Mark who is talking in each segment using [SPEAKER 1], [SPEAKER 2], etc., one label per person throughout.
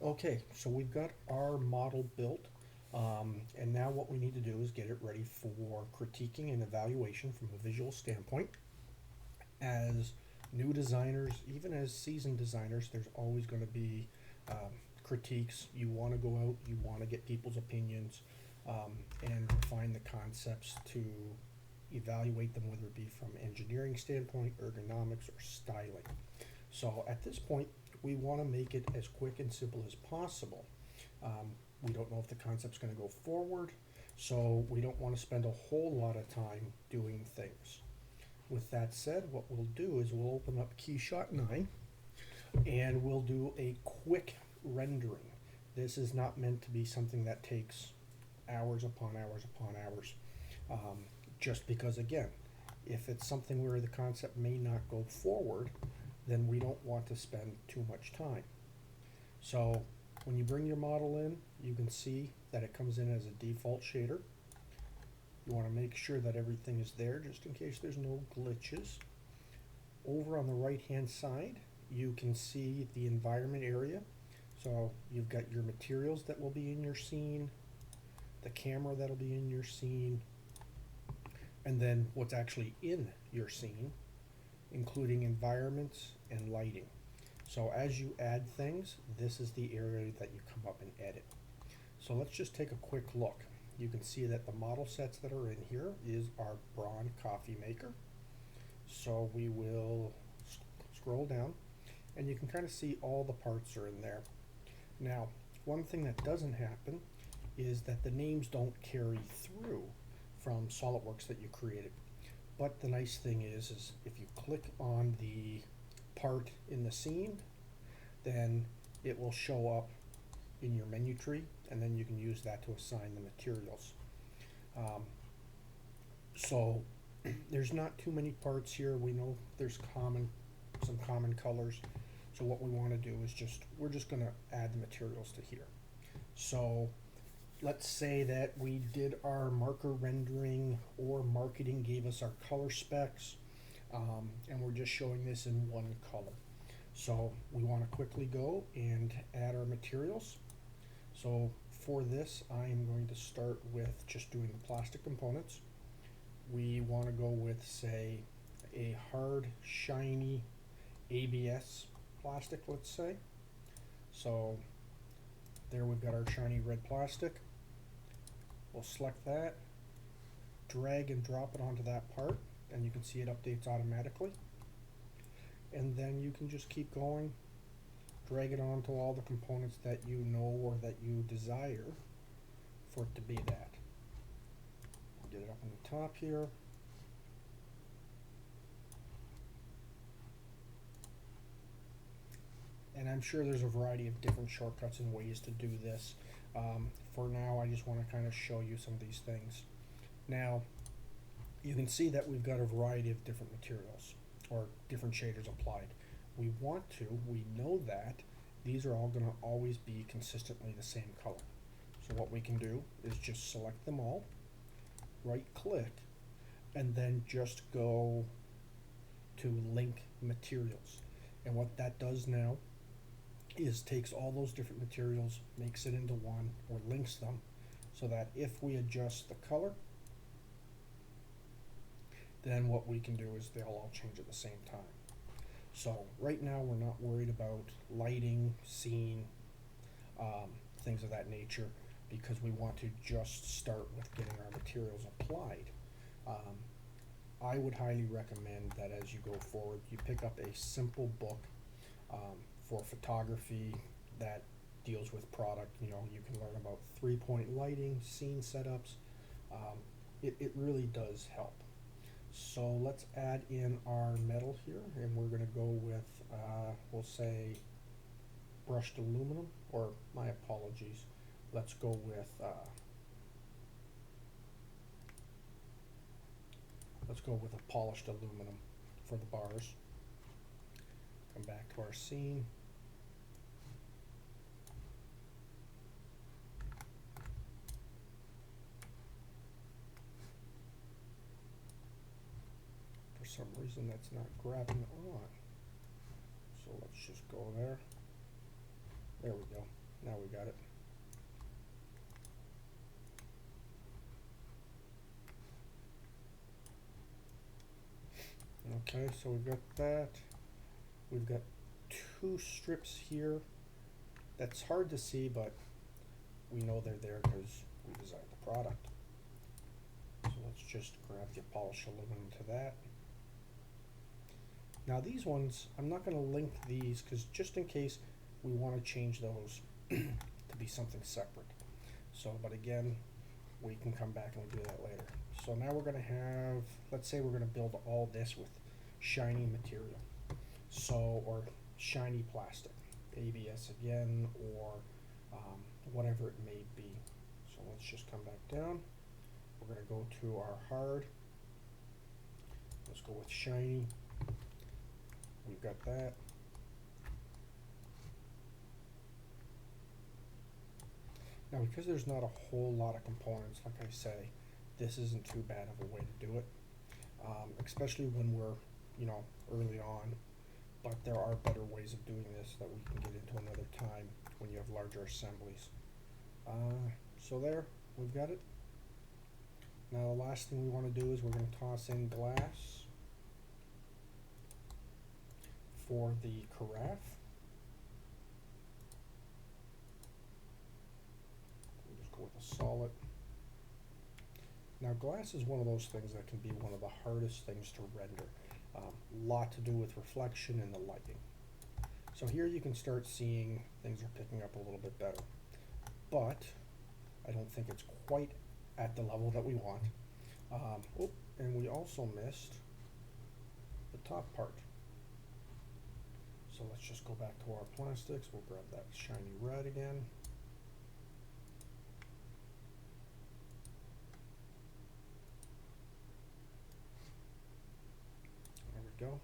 [SPEAKER 1] Okay, so we've got our model built, and now what we need to do is get it ready for critiquing and evaluation from a visual standpoint. As new designers, even as seasoned designers, there's always going to be critiques. You want to go out, you want to get people's opinions, and refine the concepts to evaluate them, whether it be from engineering standpoint, ergonomics, or styling. So at this point, we want to make it as quick and simple as possible. We don't know if the concept's going to go forward, so we don't want to spend a whole lot of time doing things. With that said, what we'll do is we'll open up Keyshot 9 and we'll do a quick rendering. This is not meant to be something that takes hours upon hours upon hours. Just because, again, if it's something where the concept may not go forward, then we don't want to spend too much time. So when you bring your model in, you can see that it comes in as a default shader. You want to make sure that everything is there just in case there's no glitches. Over on the right hand side, you can see the environment area. So you've got your materials that will be in your scene, the camera that'll be in your scene, and then what's actually in your scene, including environments and lighting. So as you add things, this is the area that you come up and edit. So let's just take a quick look. You can see that the model sets that are in here is our Braun coffee maker. So we will scroll down and you can kind of see all the parts are in there. Now, one thing that doesn't happen is that the names don't carry through from Solidworks that you created. But the nice thing is if you click on the part in the scene, then it will show up in your menu tree, and then you can use that to assign the materials. Um, so there's not too many parts here. We know there's some common colors. So what we want to do is we're just going to add the materials to here. So let's say that we did our marker rendering or marketing gave us our color specs, and we're just showing this in one color. So we want to quickly go and add our materials. So for this, I am going to start with just doing the plastic components. We want to go with, say, a hard, shiny ABS plastic, let's say. So there we've got our shiny red plastic. We'll select that, drag and drop it onto that part, and you can see it updates automatically. And then you can just keep going, drag it onto all the components that you know or that you desire for it to be that. Get it up on the top here. And I'm sure there's a variety of different shortcuts and ways to do this. For now, I just want to kind of show you some of these things. Now, you can see that we've got a variety of different materials or different shaders applied. We know that these are all going to always be consistently the same color. So what we can do is just select them all, right click, and then just go to link materials. And what that does now is takes all those different materials, makes it into one, or links them, so that if we adjust the color, then what we can do is they'll all change at the same time. So right now we're not worried about lighting, scene, things of that nature, because we want to just start with getting our materials applied. I would highly recommend that as you go forward, you pick up a simple book for photography that deals with product. You know, you can learn about 3-point lighting, scene setups. It really does help. So let's add in our metal here, and we're going to go with, we'll say, brushed aluminum, or my apologies. Let's go with, a polished aluminum for the bars. Come back to our scene. For some reason that's not grabbing on. So let's just go there. There we go. Okay, so we've got that. We've got two strips here. That's hard to see, but we know they're there because we designed the product. So let's just grab the polished aluminum to that. Now these ones, I'm not going to link these because just in case we want to change those to be something separate. So, but again, we can come back and we'll do that later. So now we're going to have, let's say we're going to build all this with shiny material. So, or shiny plastic, ABS again, or whatever it may be. So let's just come back down. We're going to go to our hard. Let's go with shiny. We've got that. Now, because there's not a whole lot of components, like I say, this isn't too bad of a way to do it, especially when we're, early on. But there are better ways of doing this that we can get into another time when you have larger assemblies. So there, we've got it. Now the last thing we want to do is we're going to toss in glass for the carafe. We'll just go with a solid. Now glass is one of those things that can be one of the hardest things to render. A lot to do with reflection and the lighting. So here you can start seeing things are picking up a little bit better. But I don't think it's quite at the level that we want. And we also missed the top part. So let's just go back to our plastics. We'll grab that shiny red again. There we go.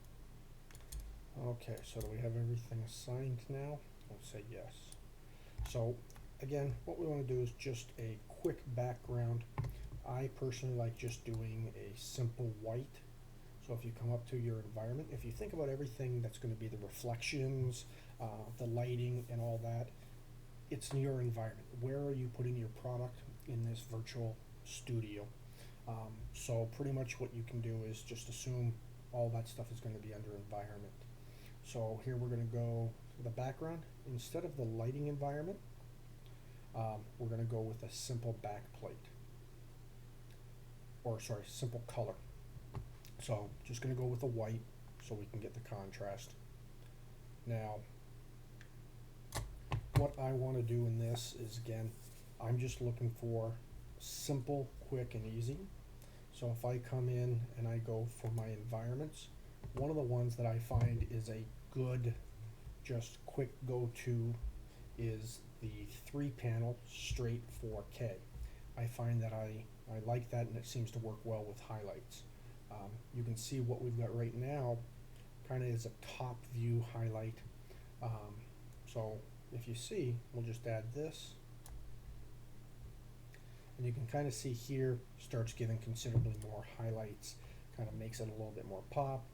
[SPEAKER 1] Okay, so do we have everything assigned now? We'll say yes. So again, what we want to do is just a quick background. I personally like just doing a simple white. So if you come up to your environment, if you think about everything that's going to be the reflections, the lighting and all that, it's in your environment. Where are you putting your product in this virtual studio? So pretty much what you can do is just assume all that stuff is going to be under environment. So here we're going to go to the background. Instead of the lighting environment, we're going to go with a simple backplate. Or sorry, simple color. So just going to go with a white so we can get the contrast. Now, what I want to do in this is, again, I'm just looking for simple, quick, and easy. So if I come in and I go for my environments, one of the ones that I find is a good, just quick go-to is the 3-panel straight 4K. I find that I like that, and it seems to work well with highlights. You can see what we've got right now kind of is a top view highlight. So if you see, we'll just add this. And you can kind of see here, starts giving considerably more highlights, kind of makes it a little bit more pop.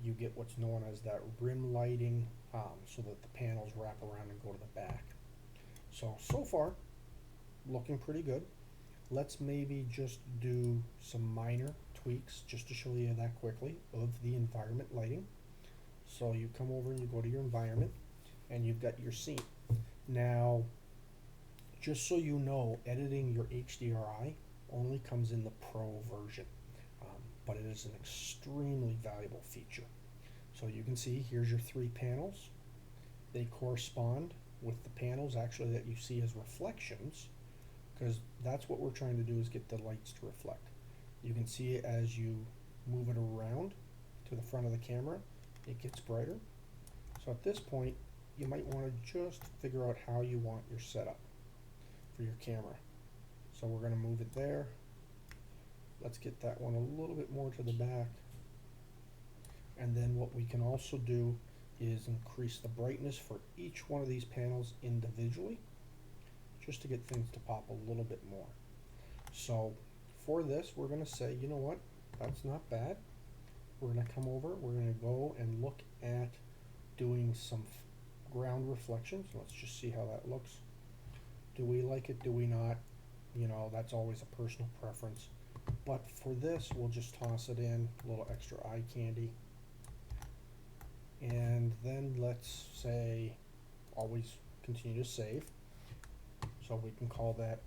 [SPEAKER 1] You get what's known as that rim lighting, so that the panels wrap around and go to the back. So far, looking pretty good. Let's maybe just do some minor tweaks just to show you that quickly of the environment lighting. So you come over and you go to your environment and you've got your scene. Now, just so you know, editing your HDRI only comes in the Pro version, but it is an extremely valuable feature. So you can see here's your 3 panels. They correspond with the panels actually that you see as reflections, because that's what we're trying to do, is get the lights to reflect. You can see as you move it around to the front of the camera, it gets brighter. So at this point, you might want to just figure out how you want your setup for your camera. So we're going to move it there. Let's get that one a little bit more to the back. And then what we can also do is increase the brightness for each one of these panels individually, just to get things to pop a little bit more. So for this, we're going to say, you know what, that's not bad. We're going to come over, we're going to go and look at doing some ground reflections. Let's just see how that looks. Do we like it? Do we not? That's always a personal preference. But for this, we'll just toss it in, a little extra eye candy. And then let's say always continue to save. So we can call that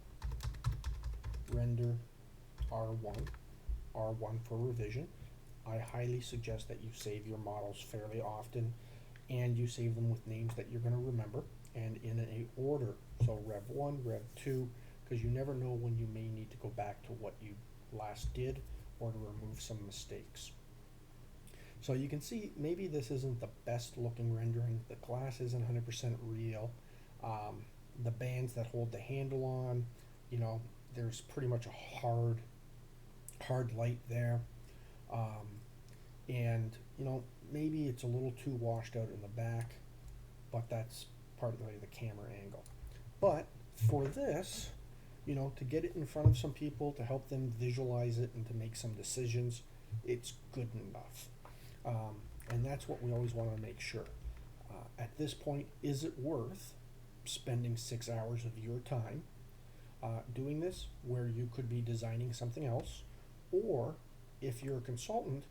[SPEAKER 1] render R1, R1 for revision. I highly suggest that you save your models fairly often, and you save them with names that you're going to remember and in a order. So Rev 1, Rev 2, because you never know when you may need to go back to what you last did or to remove some mistakes. So you can see maybe this isn't the best looking rendering. The glass isn't 100% real. The bands that hold the handle on, you know, there's pretty much a hard light there. And, you know, maybe it's a little too washed out in the back, but that's partly the camera angle. But for this, you know, to get it in front of some people, to help them visualize it and to make some decisions, it's good enough. And that's what we always want to make sure. At this point, is it worth spending 6 hours of your time doing this where you could be designing something else? Or if you're a consultant,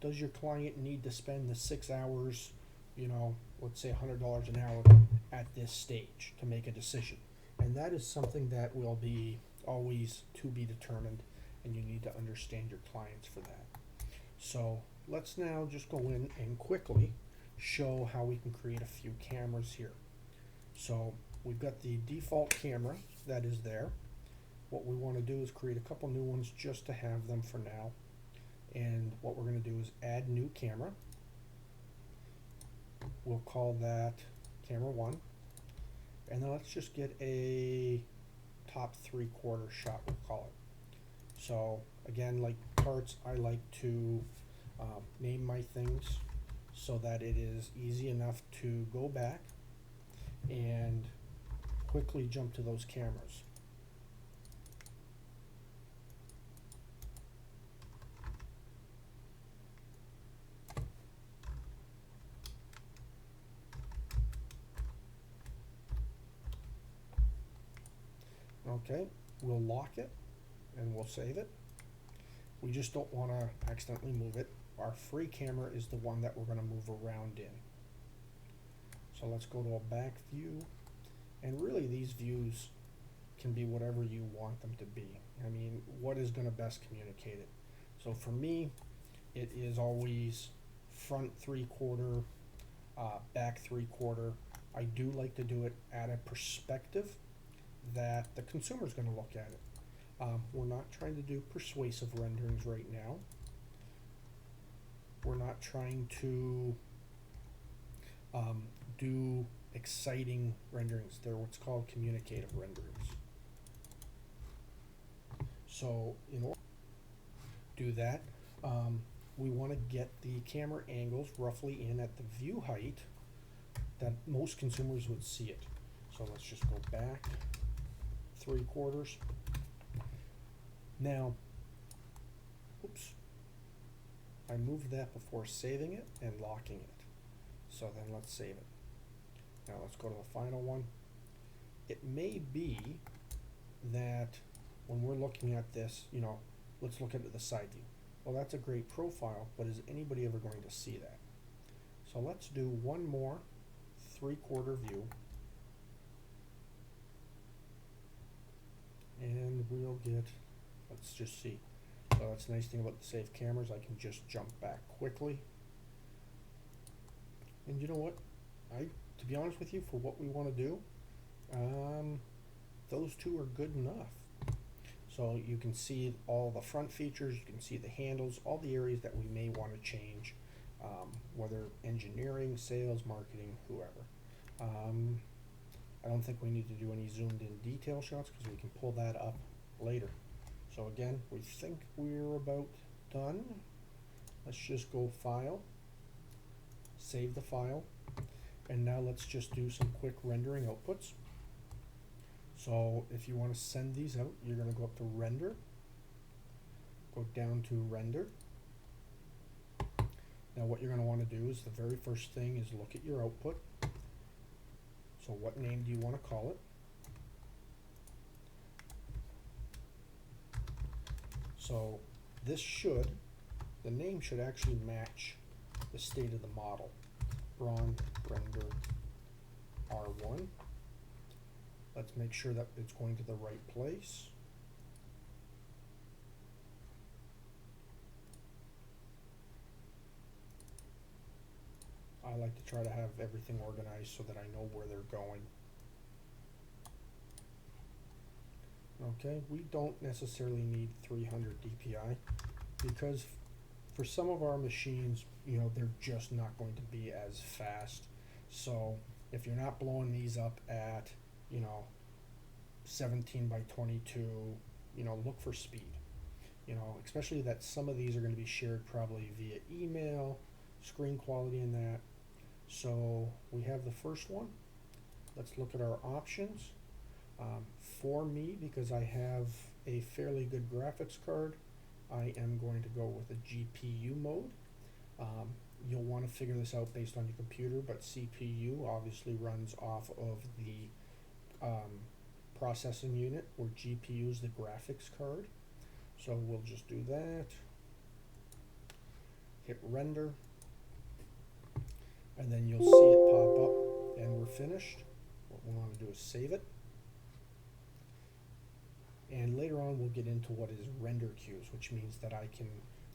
[SPEAKER 1] does your client need to spend the 6 hours, you know, let's say $100 an hour at this stage to make a decision? And that is something that will be always to be determined, and you need to understand your clients for that. So let's now just go in and quickly show how we can create a few cameras here. So we've got the default camera that is there. What we want to do is create a couple new ones just to have them for now. And what we're going to do is add new camera. We'll call that camera 1. And then let's just get a top 3/4 shot, we'll call it. So again, like parts, I like to name my things so that it is easy enough to go back and quickly jump to those cameras. Okay, we'll lock it and we'll save it. We just don't want to accidentally move it. Our free camera is the one that we're going to move around in. So let's go to a back view, and really these views can be whatever you want them to be. I mean, what is going to best communicate it? So for me, it is always front 3/4, back 3/4. I do like to do it at a perspective that the consumer is going to look at it. We're not trying to do persuasive renderings right now. We're not trying to do exciting renderings. They're what's called communicative renderings. So in order to do that, we want to get the camera angles roughly in at the view height that most consumers would see it. So let's just go back 3/4. Now, oops, I moved that before saving it and locking it. So then let's save it. Now let's go to the final one. It may be that when we're looking at this, you know, let's look at the side view. Well, that's a great profile, but is anybody ever going to see that? So let's do one more 3/4 view. And we'll get, let's just see. So that's the nice thing about the saved cameras. I can just jump back quickly. And you know what? To be honest with you, for what we want to do, those two are good enough. So you can see all the front features, you can see the handles, all the areas that we may want to change, whether engineering, sales, marketing, whoever. I don't think we need to do any zoomed in detail shots because we can pull that up later. So again, we think we're about done. Let's just go File, save the file, and now let's just do some quick rendering outputs. So if you want to send these out, you're going to go up to Render, go down to Render. Now what you're going to want to do is the very first thing is look at your output. So what name do you want to call it? So this the name should actually match the state of the model. Braun render R1. Let's make sure that it's going to the right place. I like to try to have everything organized so that I know where they're going. Okay, we don't necessarily need 300 DPI because for some of our machines, you know, they're just not going to be as fast. So if you're not blowing these up at, you know, 17 by 22, you know, look for speed. You know, especially that some of these are going to be shared probably via email, screen quality and that. So we have the first one. Let's look at our options. For me, because I have a fairly good graphics card, I am going to go with a GPU mode. You'll want to figure this out based on your computer, but CPU obviously runs off of the processing unit, where GPU is the graphics card. So we'll just do that. Hit render. And then you'll see it pop up and we're finished. What we want to do is save it. And later on we'll get into what is render queues, which means that I can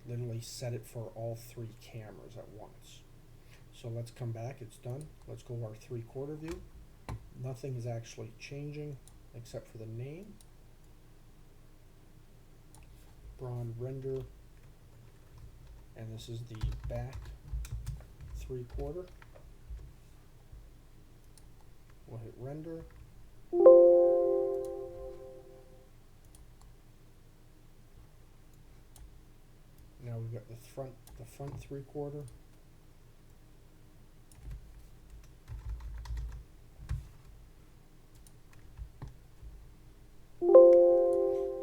[SPEAKER 1] literally set it for all three cameras at once. So let's come back, it's done. Let's go our 3/4 view. Nothing is actually changing except for the name. Braun render. And this is the back 3/4. We'll hit render. Now we've got the front 3/4.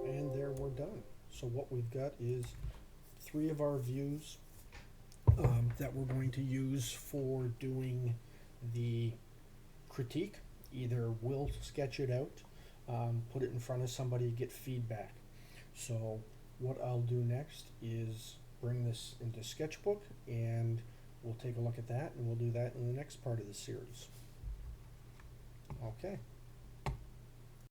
[SPEAKER 1] And there we're done. So what we've got is 3 of our views that we're going to use for doing the critique. Either we'll sketch it out, put it in front of somebody, get feedback. So what I'll do next is bring this into Sketchbook and we'll take a look at that, and we'll do that in the next part of the series. Okay.